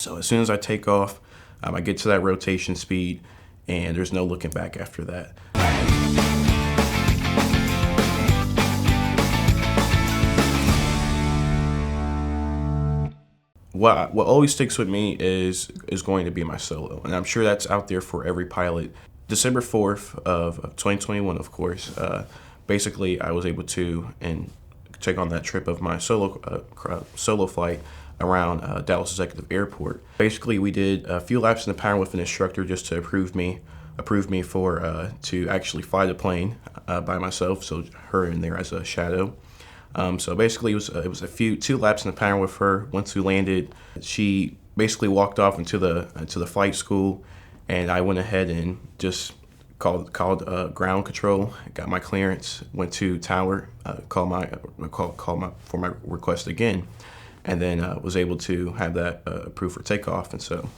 So as soon as I take off, I get to that rotation speed, and there's no looking back after that. What always sticks with me is going to be my solo, and I'm sure that's out there for every pilot. December 4th of 2021, of course. Basically, I was able to take on that trip of my solo flight around Dallas Executive Airport. Basically, we did a few laps in the power with an instructor just to approve me for to actually fly the plane by myself. So her in there as a shadow. So basically, it was two laps in the power with her. Once we landed, she basically walked off into the flight school, and I went ahead and just called ground control, got my clearance, went to tower, called for my request again, and then was able to have that approved for takeoff. And so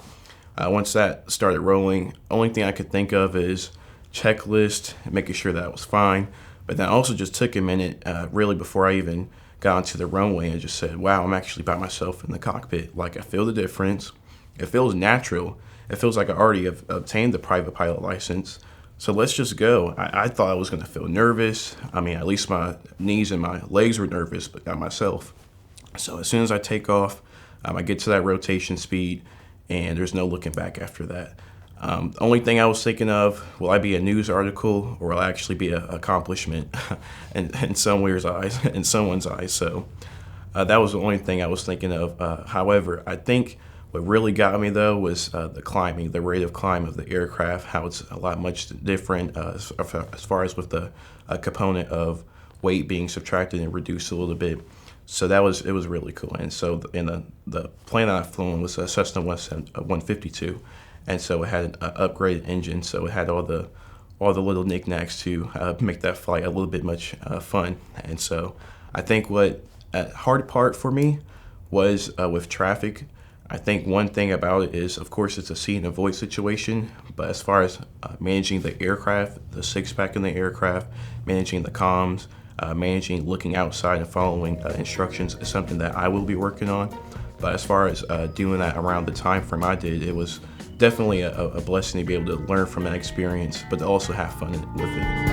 once that started rolling, only thing I could think of is checklist, making sure that was fine. But then also just took a minute, really, before I even got onto the runway, and just said, wow, I'm actually by myself in the cockpit. Like, I feel the difference. It feels natural. It feels like I already have obtained the private pilot license. So let's just go. I thought I was going to feel nervous. I mean, at least my knees and my legs were nervous, but not myself. So as soon as I take off, I get to that rotation speed, and there's no looking back after that. The only thing I was thinking of, will I be a news article, or will I actually be an accomplishment in someone's eyes? So that was the only thing I was thinking of. However, I think what really got me, though, was the climbing, the rate of climb of the aircraft, how it's a lot much different as far as with the component of weight being subtracted and reduced a little bit. So it was really cool. And so in the plane that I flew in was a Cessna 152. And so it had an upgraded engine, so it had all the little knickknacks to make that flight a little bit much fun. And so I think what hard part for me was with traffic. I think one thing about it is, of course, it's a see and avoid situation. But as far as managing the aircraft, the six-pack in the aircraft, managing the comms, managing looking outside and following instructions is something that I will be working on. But as far as doing that around the time frame I did, it was definitely a blessing to be able to learn from that experience, but to also have fun with it.